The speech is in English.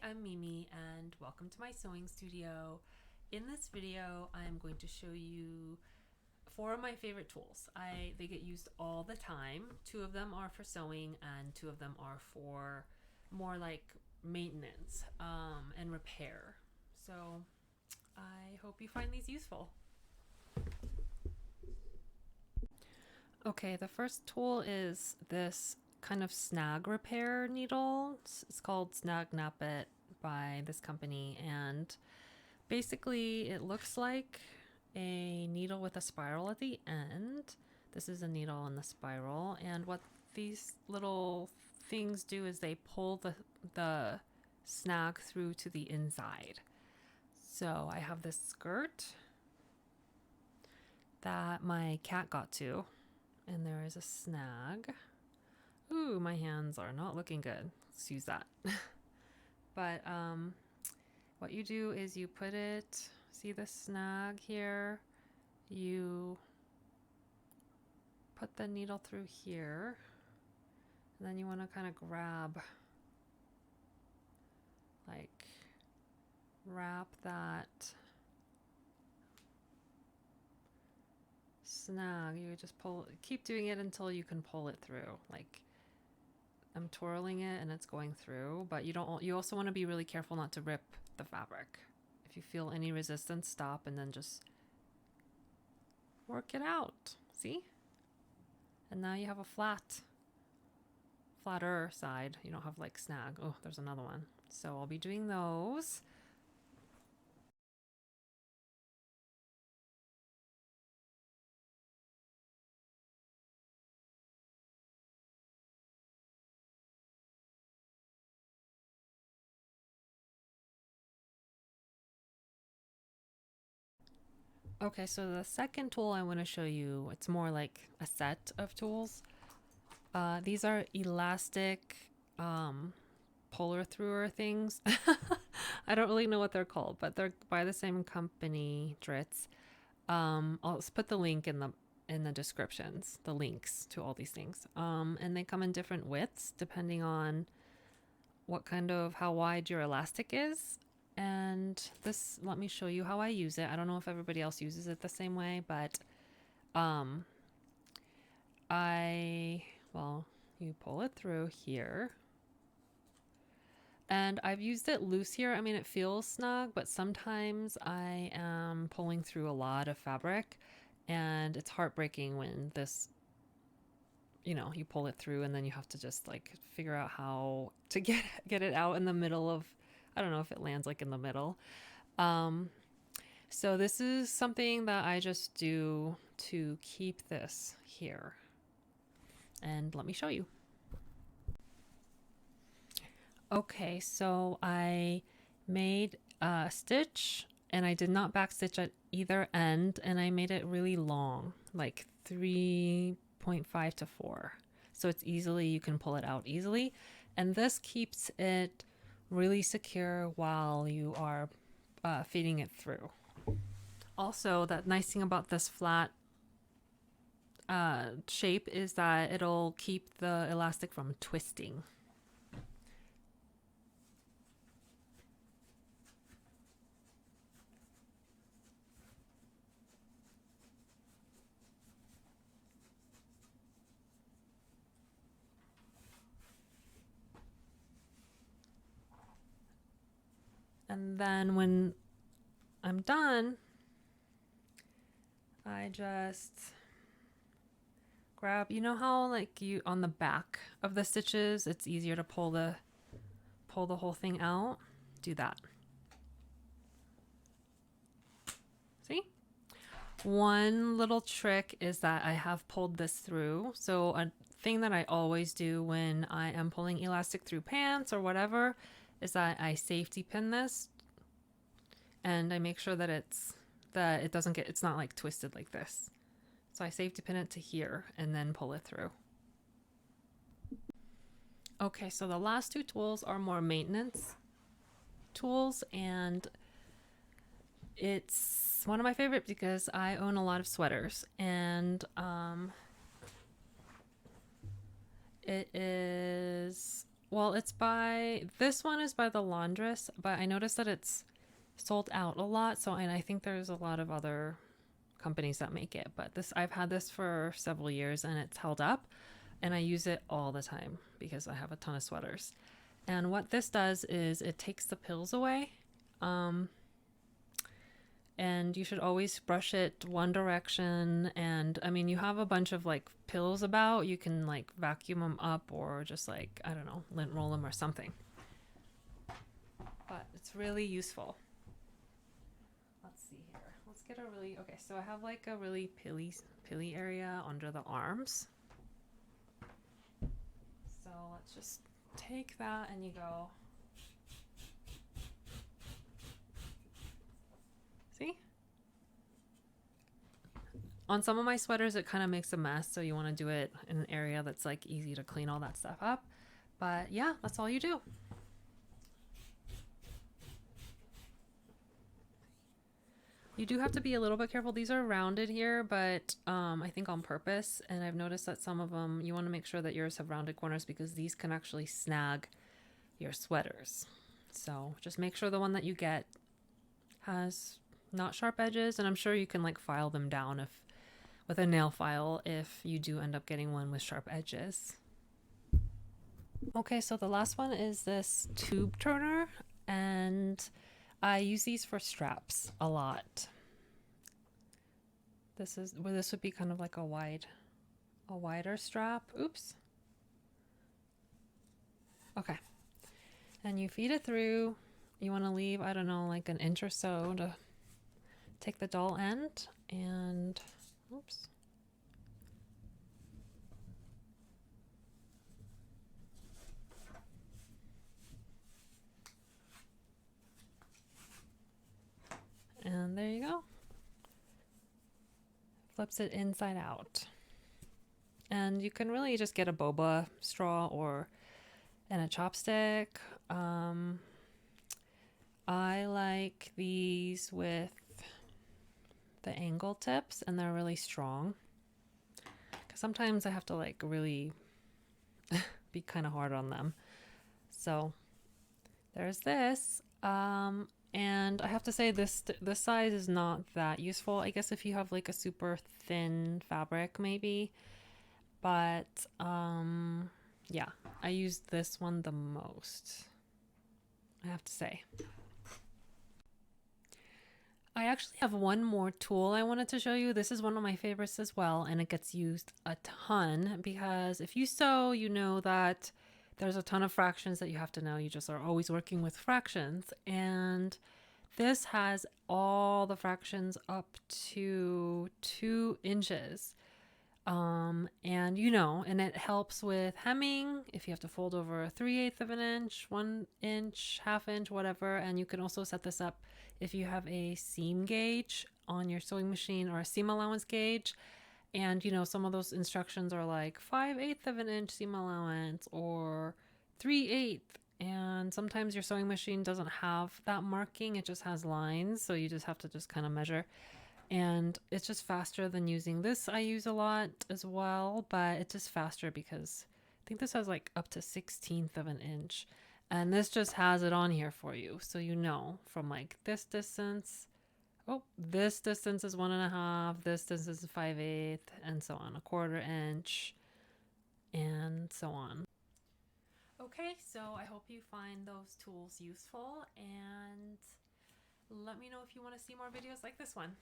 I'm Mimi and welcome to my sewing studio. In this video, I'm going to show you four of my favorite tools. They get used all the time. Two of them are for sewing and two of them are for more like maintenance and repair. So I hope you find these useful. Okay, the first tool is this kind of snag repair needle. It's called Snag Nappet by this company, and basically it looks like a needle with a spiral at the end. This is a needle in the spiral, and what these little things do is they pull the snag through to the inside. So I have this skirt that my cat got to, and there is a snag. Ooh, my hands are not looking good. Let's use that. But what you do is you put it, see the snag here? You put the needle through here, and then you want to kind of wrap that snag. You just keep doing it until you can pull it through. Like, I'm twirling it and it's going through, but you also want to be really careful not to rip the fabric. If you feel any resistance, stop and then just work it out. See? And now you have a flatter side. You don't have like snag. Oh, there's another one. So I'll be doing those. Okay, so the second tool I want to show you, it's more like a set of tools. These are elastic puller througher things. I don't really know what they're called, but they're by the same company, Dritz. I'll put the link in the descriptions, the links to all these things. And they come in different widths depending on how wide your elastic is. And this, let me show you how I use it. I don't know if everybody else uses it the same way, but you pull it through here. And I've used it loose here. I mean, it feels snug, but sometimes I am pulling through a lot of fabric, and it's heartbreaking when you pull it through and then you have to just like figure out how to get it out in the middle of, I don't know if it lands like in the middle. So this is something that I just do to keep this here. And let me show you. Okay, so I made a stitch and I did not backstitch at either end, and I made it really long, like 3.5 to 4. So you can pull it out easily. And this keeps it really secure while you are feeding it through. Also, the nice thing about this flat shape is that it'll keep the elastic from twisting. And then when I'm done, I just grab, you know how like you on the back of the stitches, it's easier to pull the whole thing out? Do that. See? One little trick is that I have pulled this through. So a thing that I always do when I am pulling elastic through pants or whatever is that I safety pin this, and I make sure that it's not like twisted like this. So I safety pin it to here and then pull it through. Okay, so the last two tools are more maintenance tools, and it's one of my favorite because I own a lot of sweaters, and it is Well, this one is by the Laundress, but I noticed that it's sold out a lot. So, and I think there's a lot of other companies that make it, but I've had this for several years and it's held up, and I use it all the time because I have a ton of sweaters. And what this does is it takes the pills away. And you should always brush it one direction. And I mean, you have a bunch of like pills about, you can like vacuum them up or just like, I don't know, lint roll them or something. But it's really useful. Let's see here. Let's get okay, so I have like a really pilly area under the arms. So let's just take that and you go. See? On some of my sweaters, it kind of makes a mess, so you want to do it in an area that's like easy to clean all that stuff up. But yeah, that's all you do. You do have to be a little bit careful. These are rounded here, but I think on purpose. And I've noticed that some of them, you want to make sure that yours have rounded corners because these can actually snag your sweaters. So just make sure the one that you get has not sharp edges, and I'm sure you can like file them down with a nail file if you do end up getting one with sharp edges. Okay, so the last one is this tube turner, and I use these for straps a lot. This would be kind of like a wider strap. Oops. Okay. And you feed it through. You want to leave, I don't know, like an inch or so to take the dull end, and oops. And there you go. Flips it inside out. And you can really just get a boba straw and a chopstick. I like these with the angle tips, and they're really strong. Because sometimes I have to like really be kind of hard on them. So there's this. And I have to say this size is not that useful. I guess if you have like a super thin fabric maybe. But yeah, I use this one the most, I have to say. I actually have one more tool I wanted to show you. This is one of my favorites as well, and it gets used a ton because if you sew, you know that there's a ton of fractions that you have to know. You just are always working with fractions, and this has all the fractions up to 2 inches. And it helps with hemming if you have to fold over 3/8 of an inch, 1 inch, ½ inch, whatever. And you can also set this up if you have a seam gauge on your sewing machine or a seam allowance gauge. And some of those instructions are like 5/8 of an inch seam allowance or 3/8. And sometimes your sewing machine doesn't have that marking, it just has lines, so you just have to just kind of measure. And it's just faster than using this. I use a lot as well, but it's just faster because I think this has like up to 1/16 of an inch. And this just has it on here for you. So from like this distance, this distance is 1.5, this distance is 5/8, and so on, 1/4 inch, and so on. Okay, so I hope you find those tools useful, and let me know if you want to see more videos like this one.